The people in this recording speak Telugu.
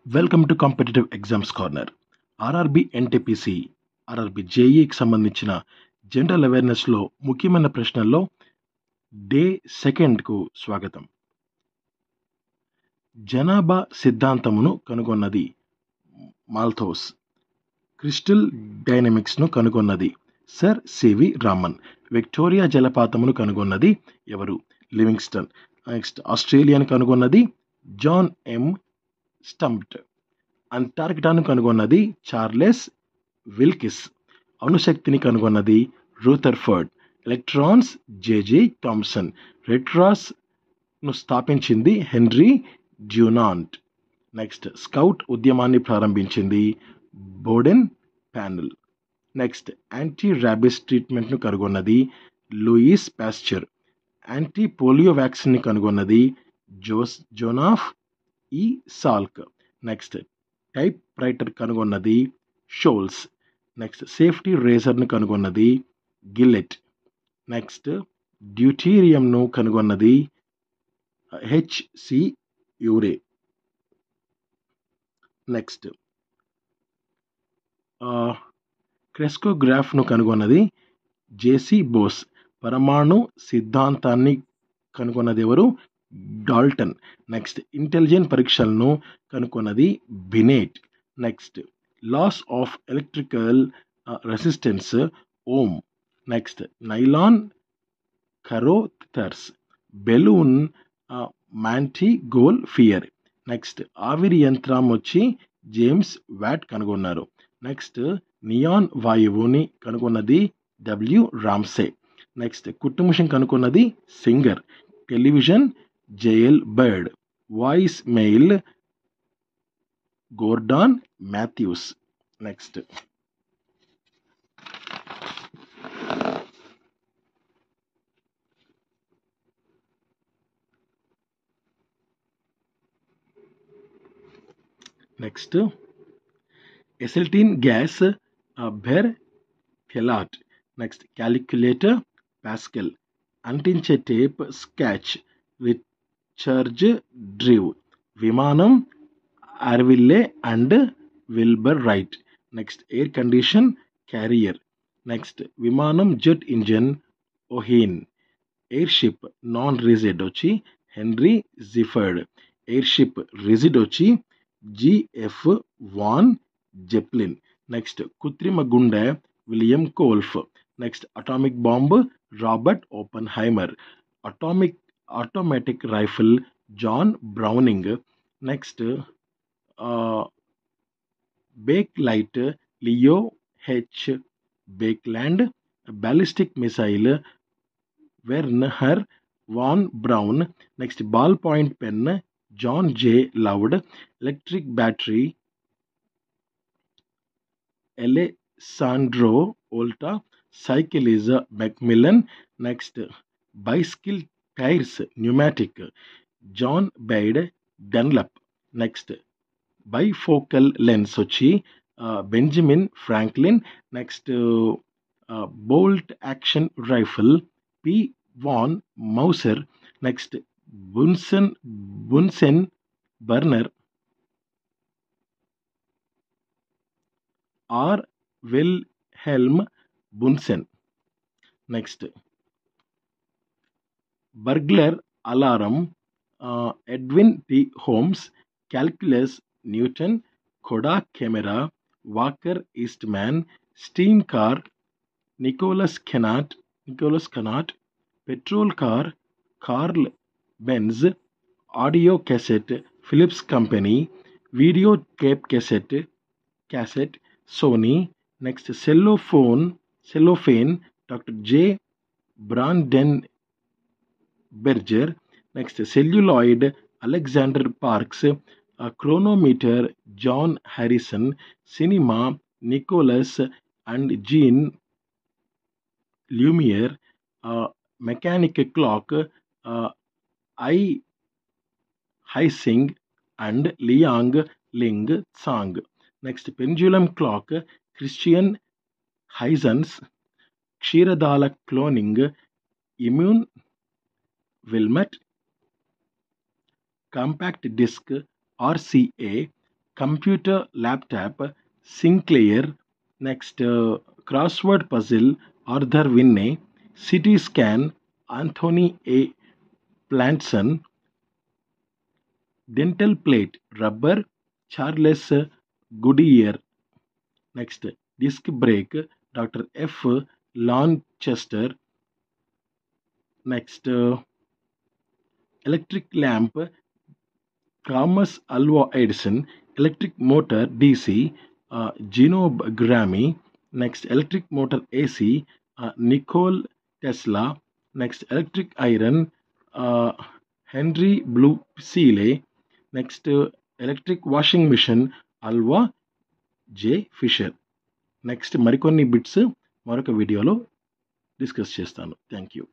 Welcome to competitive exams corner. RRB NTPC, RRB జేఈకి సంబంధించిన జనరల్ అవేర్నెస్లో ముఖ్యమైన ప్రశ్నల్లో డే సెకండ్కు స్వాగతం. జనాభా సిద్ధాంతమును కనుగొన్నది మాల్థోస్. క్రిస్టల్ డైనమిక్స్ను కనుగొన్నది సర్ సివి రామన్. విక్టోరియా జలపాతమును కనుగొన్నది ఎవరు? లివింగ్స్టన్. నెక్స్ట్ ఆస్ట్రేలియాను కనుగొన్నది జాన్ ఎం స్టంప్ట్. అంటార్కిటాను కనుగొన్నది చార్లెస్ విల్కిస్. అణుశక్తిని కనుగొన్నది Rutherford. Electrons JJ Thomson. Red క్రాస్ను స్థాపించింది హెన్రీ డ్యూనాంట్. నెక్స్ట్ స్కౌట్ ఉద్యమాన్ని ప్రారంభించింది Baden Powell. Next anti rabies ట్రీట్మెంట్ను కనుగొన్నది లూయిస్ పాస్చర్. యాంటీ పోలియో వ్యాక్సిన్ని కనుగొన్నది Jonas E Salk. Next typewriter కనుగొన్నది షోల్స్. నెక్స్ట్ సేఫ్టీ రేజర్ను కనుగొన్నది గిల్లెట్. నెక్స్ట్ డ్యూటీరియంను కనుగొన్నది హెచ్సి యూరే. నెక్స్ట్ క్రెస్కోగ్రాఫ్ను కనుగొన్నది జేసి బోస్. పరమాణు సిద్ధాంతాన్ని కనుగొన్నది ఎవరు? డాల్టన్. నెక్స్ట్ ఇంటెలిజెంట్ పరీక్షలను కనుగొన్నది Binet. Next laws of electrical resistance Ohm. Next nylon Carothers. Balloon Montgolfier. Next ఆవిరి యంత్రం వచ్చి జేమ్స్ వాట్ కనుగొన్నారు. నెక్స్ట్ నియాన్ వాయువుని కనుగొన్నది డబ్ల్యూ రామ్సే. నెక్స్ట్ కుట్టుమిషన్ కనుగొన్నది Singer. Television JL Baird. Voice mail Gordon Matthews. Next acetylene gas Berthelot. Next calculator Pascal. అంటించే టేప్ స్కాచ్ రిచర్డ్ డ్రివ్. విమానం Orville and Wilbur Wright. Next air condition Carrier. Next విమానం jet engine Ohain. Airship non rigid వచ్చి హెన్రీ జిఫర్డ్. ఎయిర్షిప్ రిజిడ్ వచ్చి జిఎఫ్ వాన్ జెప్లిన్. నెక్స్ట్ కృత్రిమ గుండె William Kolff. Next atomic bomb Robert Oppenheimer. Automatic rifle John Browning. Next Bakelite Leo H Baekeland. Ballistic missile Wernher von Braun. Next ball point pen John J Loud. Electric battery Alessandro Volta. Cycle is Macmillan. Next bicycle tyres pneumatic John Boyd Dunlop. Next bifocal lens వచ్చి Benjamin Franklin. Next bolt action rifle P von Mauser. Next బున్సెన్ burner R Wilhelm Bunsen. Next burglar alarm Edwin T Holmes. Calculus Newton. Kodak camera Walker Eastman. Steam car Nicolas Cugnot. Petrol car Karl Benz. Audio cassette Philips company. Video tape cassette Sony. Next cellophane doctor J Brandenberger. Next celluloid Alexander Parkes. Chronometer John Harrison. Cinema Nicolas and Jean Lumiere. Mechanic clock I Hsing and Liang Ling సాంగ్. Next pendulum clock Christiaan Huygens. క్షీరదాల cloning Ian Wilmut. Compact disc ఆర్సిఏ computer laptop Sinclair, next crossword puzzle Arthur Wynne, CT scan Anthony A Plantson, dental plate rubber Charles Goodyear, next disc brake doctor F Lanchester, next electric lamp Thomas Alva Edison, electric motor DC Zenobe Gramme, next electric motor AC Nikola Tesla, next electric iron Henry Blue Seely, next electric washing machine Alva J Fisher. Next మరికొన్ని బిట్స్ మరొక వీడియోలో డిస్కస్ చేస్తాను. Thank you.